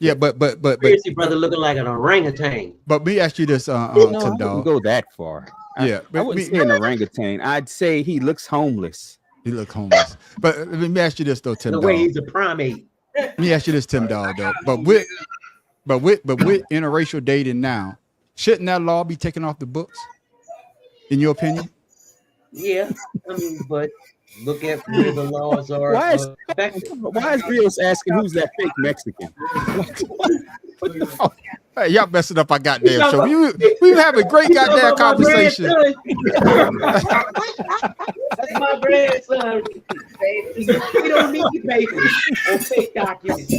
Yeah, but Seriously, brother, looking like an orangutan. but me ask you this, No, I Tim wouldn't Dog. go that far. Yeah, I but wouldn't me, say an orangutan. I'd say he looks homeless. he look homeless. But let me ask you this though, Tim The way Dog. he's a primate. Let me ask you this, Tim Dog, though. But with interracial dating now, shouldn't that law be taken off the books? In your opinion? Yeah, I mean, but look at where the laws are Why is effective. Rios asking who's that fake Mexican? Hey, y'all messing up our goddamn show. We were having a great goddamn conversation. That's my grandson. We don't need papers or fake documents.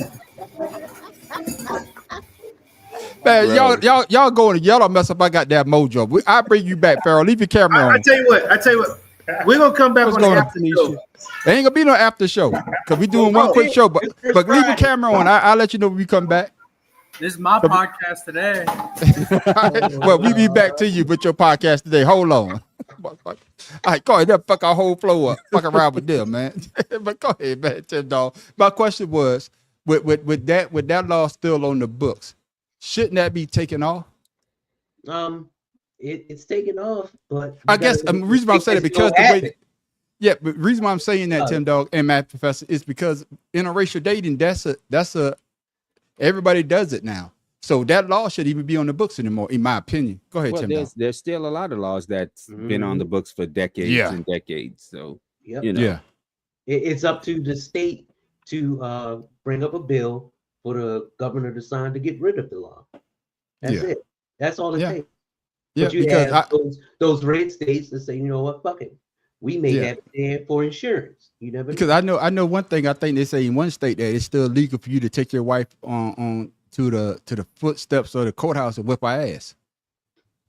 Man, y'all going to y'all don't mess up our goddamn mojo. I bring you back, Pharaoh. Leave your camera on. I tell you what. We're gonna come back What's on going the on? after show. There ain't gonna be no after show because we doing one quick show. But leave your camera on. I'll let you know when we come back. This is my podcast today. Well, we be back to you with your podcast today. Hold on. All right, go ahead. Fuck our whole flow up. Fuck around with them, man. But go ahead, man. Tim Dog. My question was, with that law still on the books, shouldn't that be taken off? It's taken off, but I guess the reason why I'm saying it because the way. Yeah, but the reason why I'm saying that, Tim Dog and Matt Professor, is because interracial dating, that's a everybody does it now. So that law should even be on the books anymore, in my opinion. Go ahead, Tim. There's still a lot of laws that's been on the books for decades and decades. So you know, it's up to the state to bring up a bill for the governor to sign to get rid of the law. That's it. That's all it takes. But you have those red states that say, you know what, fuck it. We made that there for insurance. You never because know. I know one thing. I think they say in one state that it's still legal for you to take your wife on to the footsteps of the courthouse and whip her ass.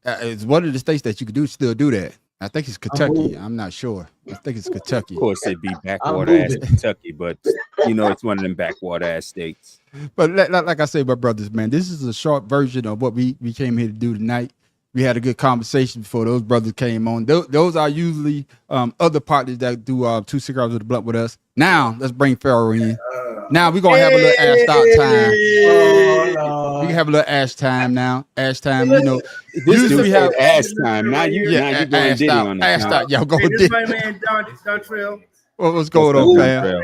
It's one of the states that you can still do that. I think it's Kentucky. I'm not sure. I think it's Kentucky. Of course, it'd be backwater ass Kentucky, but it's one of them backwater ass states. But like I say, my brothers, man, this is a short version of what we came here to do tonight. We had a good conversation before those brothers came on. Those are usually other partners that do 2 Cigars with a Blunt with us. Now let's bring Pharaoh in. Now we're gonna have a little ash out time. We can have a little ash time now. Ash time, Usually we have ash time. Now you going Diddy on ash out. Y'all go This is my man Don Trail. What's going on, man?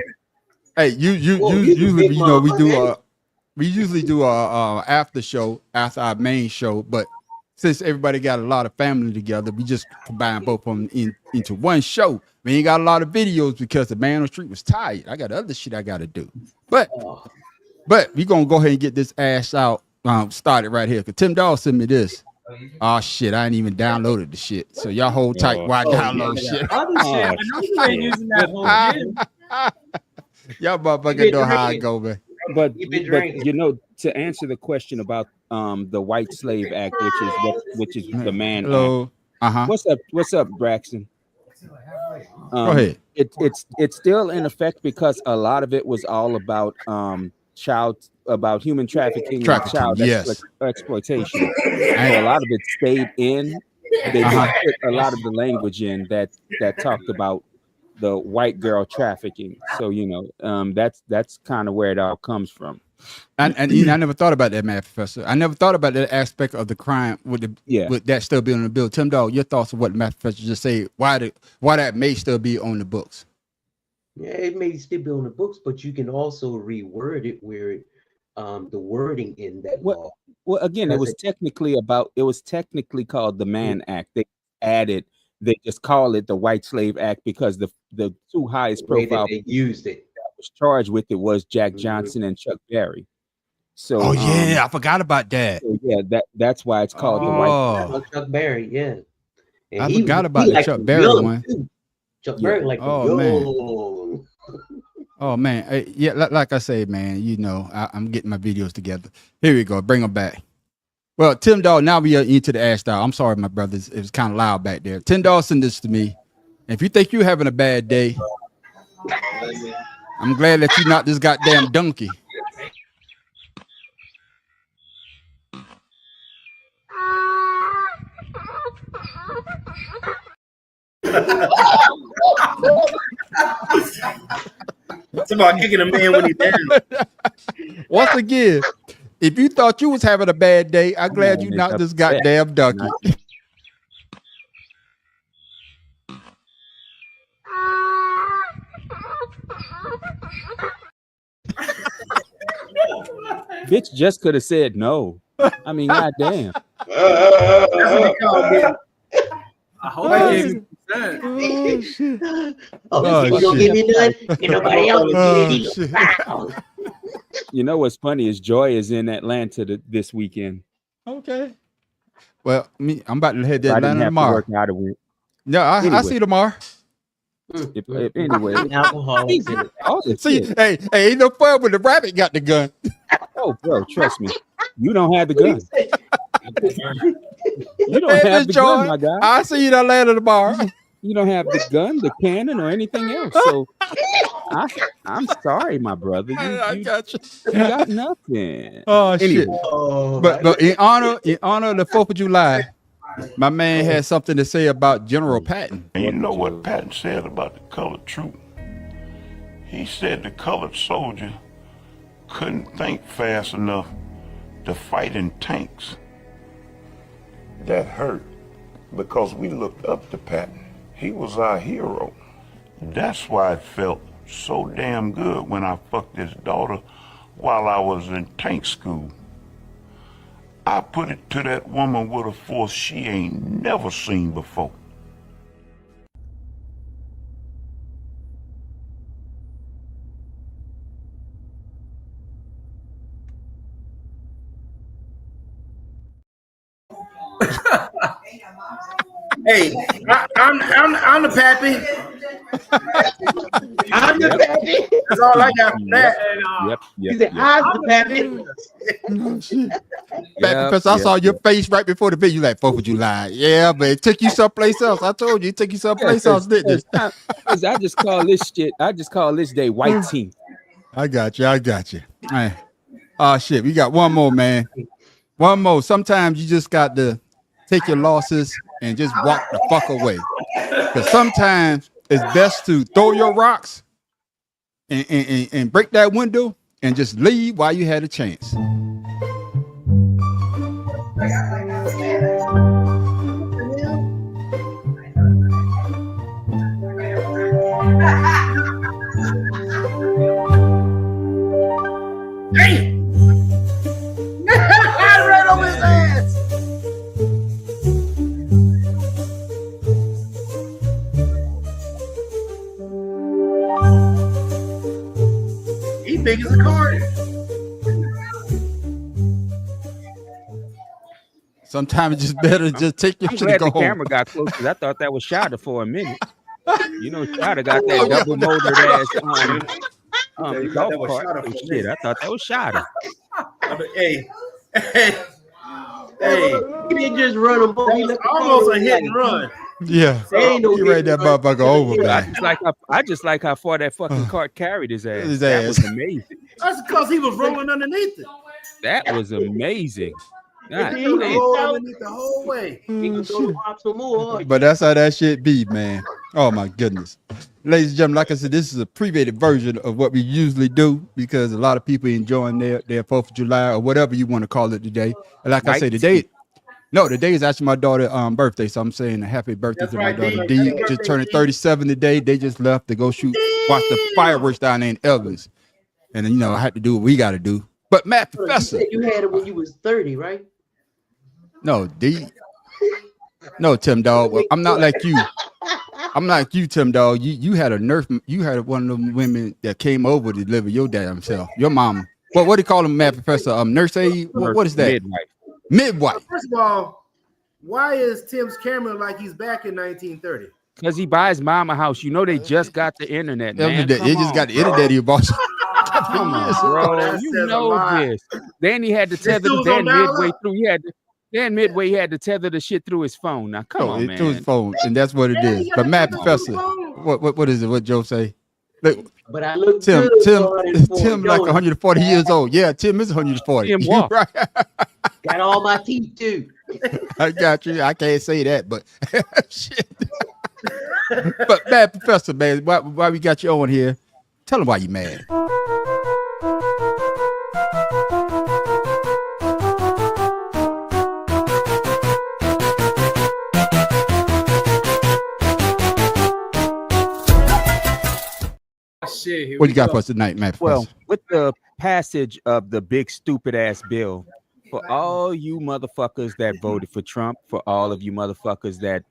Hey, usually we usually do a after show after our main show, but since everybody got a lot of family together, we just combine both of them into one show. We ain't got a lot of videos because the man on the street was tired. I got other shit I got to do. But we going to go ahead and get this ass out started right here. Because Tim Dawg sent me this. Oh, shit. I ain't even downloaded the shit. So y'all hold tight while I download shit. I know you ain't using that whole shit. Y'all motherfuckers know how I go, man. But to answer the question about the White Slave Act, which is the Man Act. What's up, Braxton? Go ahead. It's still in effect because a lot of it was all about human trafficking and child exploitation. And a lot of it stayed in. They just put a lot of the language in that talked about the white girl trafficking. So that's kind of where it all comes from. And I never thought about that, Matt Professor. I never thought about that aspect of the crime with that still being on the bill. Tim Dawg, your thoughts on what Matt Professor just said? Why that may still be on the books? Yeah, it may still be on the books, but you can also reword it where the wording in that law. Well, again, it was technically called the Mann Act. They just call it the White Slave Act because the two highest profile they used it. Was charged with it was Jack Johnson and Chuck Berry. So I forgot about that. So that's why it's called the White. Chuck Berry, And I forgot about the Chuck Berry one. Chuck Berry man. Oh man, like I say, man, I'm getting my videos together. Here we go, bring them back. Well, Tim Dawg, now we are into the ash style. I'm sorry, my brothers, it was kind of loud back there. Tim Dawg sent this to me. If you think you're having a bad day, I'm glad that you not this goddamn donkey. It's about kicking a man when he's down. Once again, If you thought you was having a bad day, I'm glad you not this goddamn donkey. Bitch just could have said no. I mean, goddamn. That's what they call it. I hope I gave you consent. You don't give me none, and nobody else will get it either. You know what's funny is Joy is in Atlanta this weekend. Okay. Well, I'm about to head to Atlanta tomorrow. Yeah, I see tomorrow. Anyway, alcoholics. See, hey, ain't no fun when the rabbit got the gun. Oh, bro, trust me, you don't have the gun. You don't have the gun, my guy. I see you in Atlanta tomorrow. You don't have the gun, the cannon, or anything else. So I'm sorry, my brother. I got you. You got nothing. Oh shit! But in honor of the 4th of July, my man had something to say about General Patton. And you know what Patton said about the colored troop? He said the colored soldier couldn't think fast enough to fight in tanks. That hurt because we looked up to Patton. He was our hero. That's why it felt so damn good when I fucked his daughter while I was in tank school. I put it to that woman with a force she ain't never seen before. Hey, I'm the pappy. I'm the pappy. That's all I got from that. He said, I'm the pappy. Because I saw your face right before the video. You like 4th of July. Yeah, but it took you someplace else. I told you it took you someplace else, didn't it? I just call this shit. I just call this day white team. I got you. Right. Oh shit, we got one more, man. One more. Sometimes you just got to take your losses and just walk the fuck away. Because sometimes it's best to throw your rocks and break that window and just leave while you had a chance. Damn! Right over his ass. He big as a car. Sometimes it's just better to just take your shit and go home. The camera got close because I thought that was Shada for a minute. You know, Shada got that double motored ass golf cart. Shit, I thought that was Shada. Hey. He didn't just run him. Almost a hit and run. Yeah, ain't no he read that motherfucker over, man. I just like how far that fucking cart carried his ass. That was amazing. That's because he was rolling underneath it. That was amazing. God, he was rolling underneath the whole way. But that's how that shit be, man. Oh my goodness. Ladies and gentlemen, like I said, this is a abbreviated version of what we usually do because a lot of people enjoying their 4th of July or whatever you want to call it today. And like I say, today is actually my daughter's birthday. So I'm saying a happy birthday to my daughter D. Just turning 37 today. They just left to go watch the fireworks down there in Elvis. And then, I had to do what we got to do. But Matt Professor. You had it when you was 30, right? No, D. No, Tim Dog. Well, I'm not like you. I'm not like you, Tim Dog. You had you had one of them women that came over to deliver your damn self. Your mama. What do you call them, Matt Professor? Nurse aide? What is that? Midwife. First of all, why is Tim's camera like he's back in 1930? Because he buys mama house. You know they just got the internet, man. They just got the internet, you boss. Come on, bro. You know this. Then he had to tether the Dan midway through. He had to tether the shit through his phone. Now come on, man. Through his phone, and that's what it is. But Matt Professor, what is it? What Joe say? Look, but I look Tim like 140 years old. Yeah, Tim is 140. Tim walk. Right. Got all my teeth too. I got you. I can't say that, but shit. But Matt Professor, man, why we got you on here? Tell them why you mad. Okay, what you got for us tonight, man? Well, with the passage of the big stupid ass bill, for all you motherfuckers that voted for Trump, for all of you motherfuckers that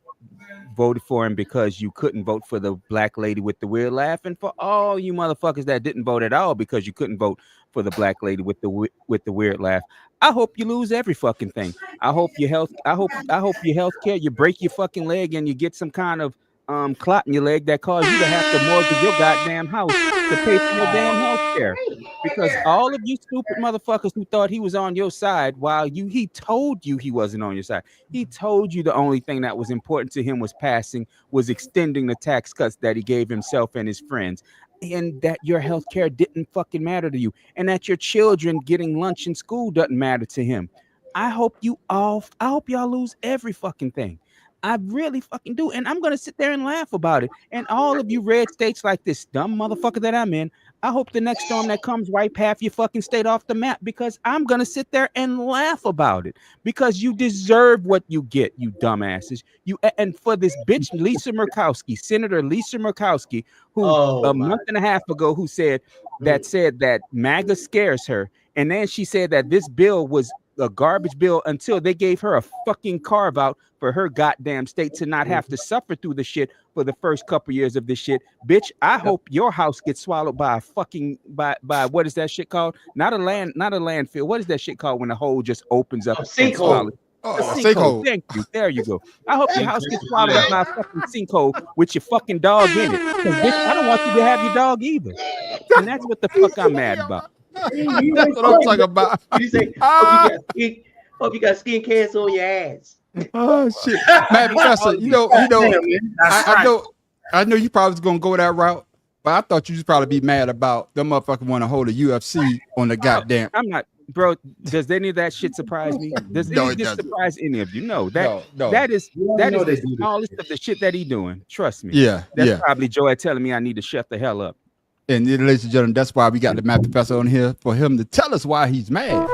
voted for him because you couldn't vote for the black lady with the weird laugh, and for all you motherfuckers that didn't vote at all because you couldn't vote for the black lady with the weird laugh, I hope you lose every fucking thing. I hope your health care, you break your fucking leg and you get some kind of clot in your leg that caused you to have to mortgage your goddamn house to pay for your damn health care. Because all of you stupid motherfuckers who thought he was on your side, while he told you he wasn't on your side. He told you the only thing that was important to him was extending the tax cuts that he gave himself and his friends, and that your health care didn't fucking matter to you, and that your children getting lunch in school doesn't matter to him. I hope y'all lose every fucking thing. I really fucking do. And I'm going to sit there and laugh about it. And all of you red states like this dumb motherfucker that I'm in, I hope the next storm that comes wipe half your fucking state off the map, because I'm going to sit there and laugh about it, because you deserve what you get, you dumbasses. And for this bitch, Senator Lisa Murkowski, who a month and a half ago, who said that MAGA scares her. And then she said that this bill was a garbage bill until they gave her a fucking carve out for her goddamn state to not have to suffer through the shit for the first couple years of this shit. Bitch, I hope your house gets swallowed by a fucking by what is that shit called? Not a landfill. What is that shit called when the hole just opens up? A sinkhole. A sinkhole. Thank you. There you go. I hope your house gets swallowed up by a fucking sinkhole with your fucking dog in it. Because bitch, I don't want you to have your dog either. And that's what the fuck I'm mad about. That's what I'm talking about. You say, hope you got skin cancer on your ass. Oh shit, man, Professor. I know you probably was gonna go that route, but I thought you was probably be mad about them motherfuckers want to hold a UFC on the goddamn. I'm not, bro. Does any of that shit surprise me? Does any of this surprise any of you? No, that is the smallest of the shit that he doing. Trust me. Yeah, that's probably Joy telling me I need to shut the hell up. And ladies and gentlemen, that's why we got the Mad Professor on here, for him to tell us why he's mad.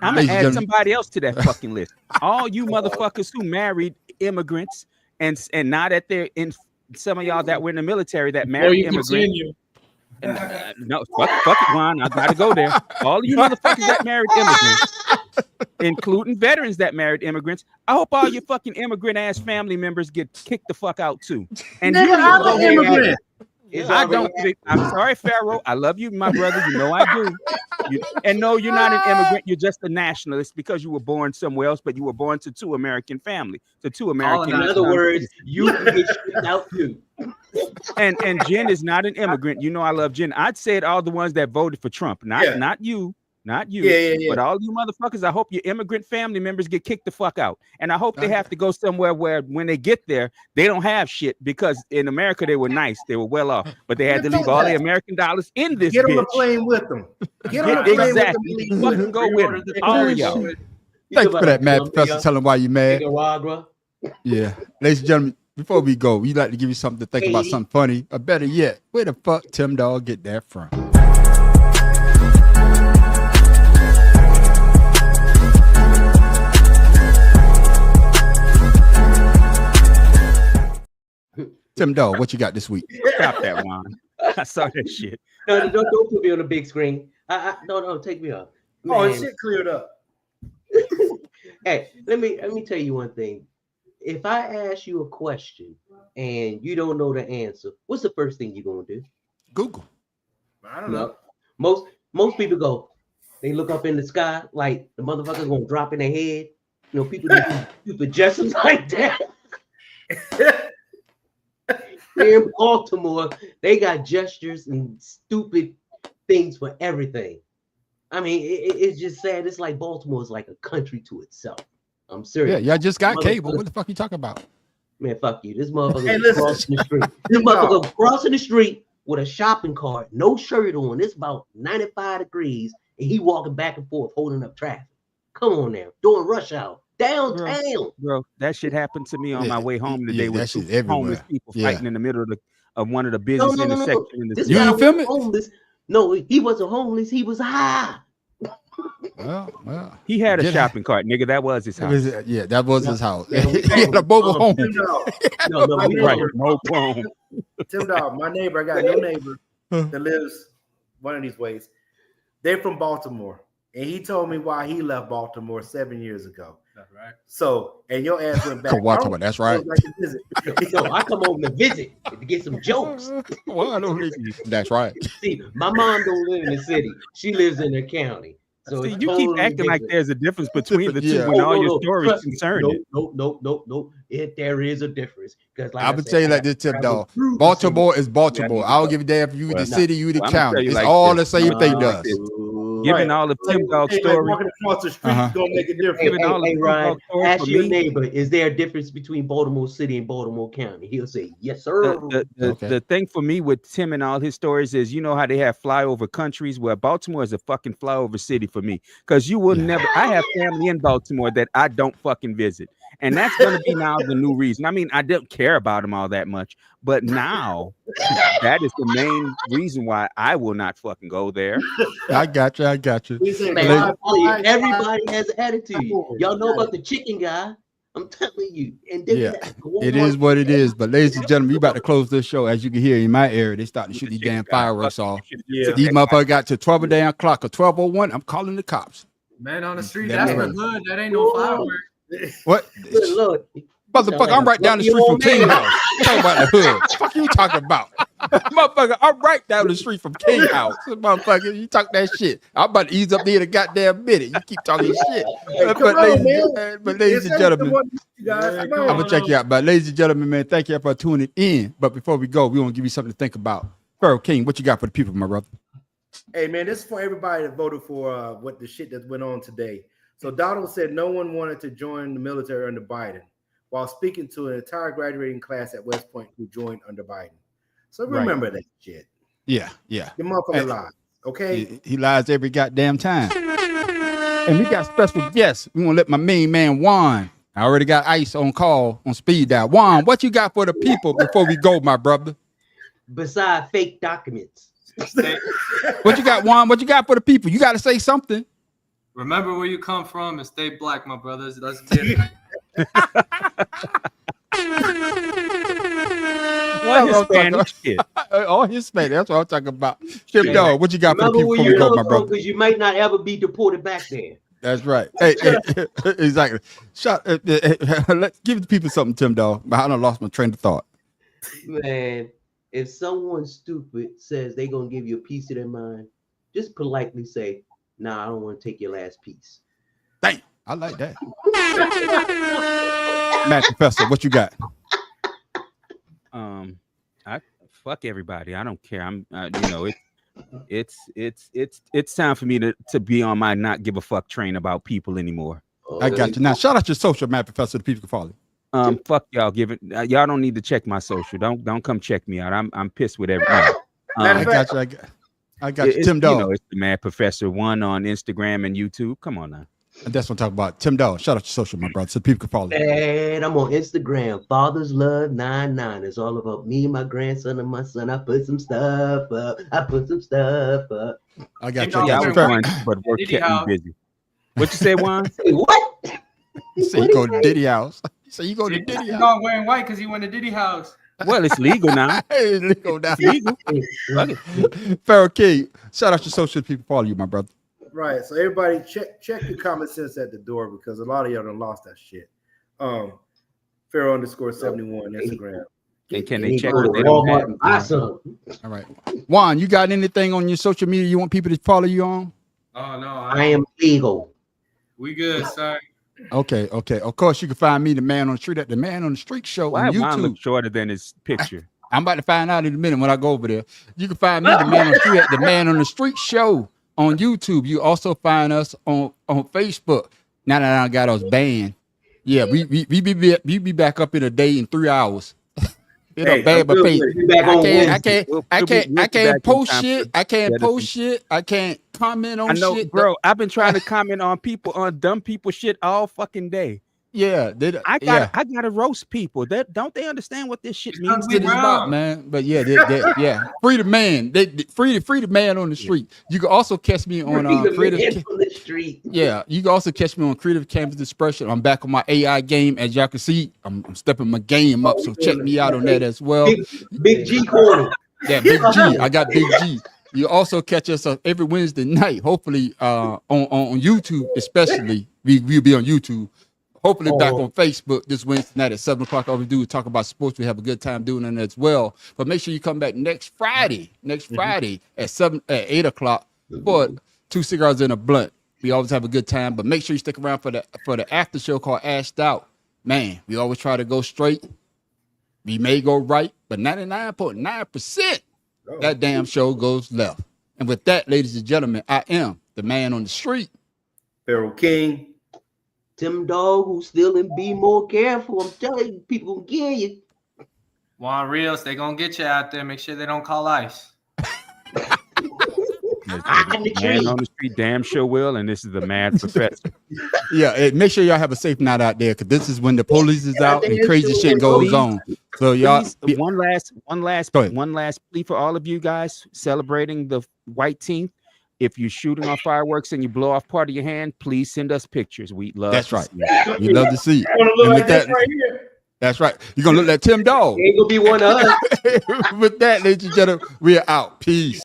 I'm gonna add somebody else to that fucking list. All you motherfuckers who married immigrants, and now that they're in, some of y'all that were in the military that married immigrants. No, fuck it, Juan. I gotta go there. All of you motherfuckers that married immigrants, including veterans that married immigrants, I hope all your fucking immigrant ass family members get kicked the fuck out too. And I'm an immigrant. I'm sorry, Pharaoh. I love you, my brother. You know I do. And no, you're not an immigrant. You're just a nationalist because you were born somewhere else, but you were born to two American families. In other words, you can get shipped out too. And Jen is not an immigrant. You know I love Jen. I'd say it all the ones that voted for Trump, not you. Not you, but all you motherfuckers. I hope your immigrant family members get kicked the fuck out, and I hope they have to go somewhere where, when they get there, they don't have shit. Because in America they were nice, they were well off, but they had to leave all the American dollars in this. Get on the plane with them. Get on the plane with them. Fucking go with them, all of y'all. Thanks for that, Mad Professor. Tell them why you mad. Yeah, ladies and gentlemen, before we go, we'd like to give you something to think about, something funny, or better yet, where the fuck Tim Dog get that from? Tim Dog, what you got this week? Stop that, Juan. I saw that shit. No, don't put me on the big screen. No, take me off. Man. Oh, shit cleared up. Hey, let me tell you one thing. If I ask you a question and you don't know the answer, what's the first thing you're gonna do? Google. I don't know. Most people go, they look up in the sky like the motherfucker's gonna drop in their head. You know, people do stupid gestures like that. In Baltimore, they got gestures and stupid things for everything. I mean, it's just sad. It's like Baltimore is like a country to itself. I'm serious. Yeah, y'all just got cable. What the fuck you talking about? Man, fuck you. This motherfucker crossing the street. This motherfucker crossing the street with a shopping cart, no shirt on. It's about 95 degrees, and he walking back and forth, holding up traffic. Come on now, doing rush hour. Downtown, bro, that shit happened to me on my way home today with two homeless people fighting in the middle of one of the busiest intersections in the city. You didn't film it? No, he wasn't homeless. He was high. Well, he had a shopping cart, nigga. That was his house. Yeah, that was his house. He had a mobile home. Mobile home. Tim Dog, my neighbor, I got no neighbor that lives one of these ways. They're from Baltimore. And he told me why he left Baltimore 7 years ago. That's right. So, and your ass went back. That's right. So I come over to visit to get some jokes. That's right. See, my mom don't live in the city. She lives in the county. So see, you keep acting like there's a difference between the two when all your stories concern it. No. There is a difference. Because like I would tell you like this, Tip Dog. Baltimore is Baltimore. I don't give a damn if you the city, you the county. It's all the same thing does. Given all of Tim Dog's story, walking across the street is gonna make a difference. Hey, Ryan, ask your neighbor, is there a difference between Baltimore City and Baltimore County? He'll say, yes, sir. The thing for me with Tim and all his stories is, you know how they have flyover countries? Well, Baltimore is a fucking flyover city for me. Because you will never, I have family in Baltimore that I don't fucking visit. And that's going to be now the new reason. I mean, I don't care about them all that much. But now, that is the main reason why I will not fucking go there. I got you. Man, everybody has an attitude. Y'all know about the chicken guy. I'm telling you. And it is what it is. But ladies and gentlemen, we about to close this show. As you can hear in my area, they starting to shoot these damn fireworks off. So these motherfuckers got to 12 damn o'clock or 12:01. I'm calling the cops. Man on the street, that's the hood. That ain't no fireworks. What? Motherfucker, I'm right down the street from King House. You talking about the hood? What the fuck you talking about? Motherfucker, I'm right down the street from King House. Motherfucker, you talk that shit. I'm about to ease up there in a goddamn minute. You keep talking shit. But ladies and gentlemen, I'm gonna check you out. But ladies and gentlemen, man, thank you for tuning in. But before we go, we want to give you something to think about. Pharaoh King, what you got for the people, my brother? Hey man, this is for everybody that voted for what the shit that went on today. So Donald said no one wanted to join the military under Biden, while speaking to an entire graduating class at West Point who joined under Biden. So remember that shit. Yeah. The motherfucker lies. Okay. He lies every goddamn time. And we got special guests. We want to let my main man Juan. I already got Ice on call on speed dial. Juan, what you got for the people before we go, my brother? Besides fake documents. What you got, Juan? What you got for the people? You got to say something. Remember where you come from and stay black, my brothers. Let's get it. All Hispanic. That's what I'm talking about. Chip Dog, what you got for the people before we go, my brother? Because you might not ever be deported back there. That's right. Hey, exactly. Let's give the people something, Tim Dog. I done lost my train of thought. Man, if someone stupid says they're gonna give you a piece of their mind, just politely say, "Nah, I don't want to take your last piece." Dang, I like that. Matt Professor, what you got? I fuck everybody. I don't care. It's time for me to be on my not give a fuck train about people anymore. I got you. Now shout out your social, Matt Professor, the people can follow you. Fuck y'all. Y'all don't need to check my social. Don't come check me out. I'm pissed with everybody. I got you. Tim Dog. It's the Mad Professor 1 on Instagram and YouTube. Come on now. And that's what I'm talking about. Tim Dog, shout out your social, my brother, so people can follow you. And I'm on Instagram. Father's Love 99. It's all about me, my grandson, and my son. I put some stuff up. I got you. Yeah, I was going, but work kept me busy. What you say, Juan? What? You say you go to Diddy house. You go to Diddy house. He's not wearing white because he went to Diddy house. Well, it's legal now. It's legal now. Pharaoh King, shout out your social, people follow you, my brother. Right. So everybody check your common sense at the door because a lot of y'all done lost that shit. Pharaoh_71 Instagram. And can they check what they don't have? Awesome. All right. Juan, you got anything on your social media you want people to follow you on? Oh no. I am legal. We good, sir. Okay. Of course, you can find me, the Man on the Street, at the Man on the Street show on YouTube. Juan look shorter than his picture? I'm about to find out in a minute when I go over there. You can find me, the Man on the Street, at the Man on the Street show on YouTube. You also find us on Facebook. Now that I got us banned, yeah, we be back up in a day in 3 hours. Bad but face. I can't post shit. I can't post shit. I can't comment on shit. Bro. I've been trying to comment on dumb people shit all fucking day. Yeah, I gotta roast people. That don't they understand what this shit means? It's about, man. But yeah, yeah, free the man. Free the man on the street. You can also catch me on creative on the street. Yeah, you can also catch me on Creative Canvas Expression. I'm back on my AI game, as y'all can see. I'm stepping my game up, so check me out on that as well. Big G corner. Yeah, Big G. I got Big G. You also catch us every Wednesday night, hopefully on YouTube, especially. We'll be on YouTube. Hopefully back on Facebook this Wednesday night at 7 o'clock. All we do is talk about sports. We have a good time doing it as well. But make sure you come back next Friday at 8 o'clock for 2 Cigars and a Blunt. We always have a good time, but make sure you stick around for the after show called Ashed Out. Man, we always try to go straight. We may go right, but 99.9% that damn show goes left. And with that, ladies and gentlemen, I am the man on the street. Pharaoh King. Tim Dog, who's still in Be More Careful. I'm telling you, people gonna get you. Juan Rios, they gonna get you out there. Make sure they don't call ICE. Man on the street, damn sure will. And this is the Mad Professor. Yeah, make sure y'all have a safe night out there, because this is when the police is out and crazy shit goes on. So y'all, one last plea for all of you guys celebrating the Whiteenth. If you're shooting off fireworks and you blow off part of your hand, please send us pictures. We love. That's right. We love to see it. That's right. You're gonna look like Tim Dog. Ain't gonna be one of us. With that, ladies and gentlemen, we are out. Peace.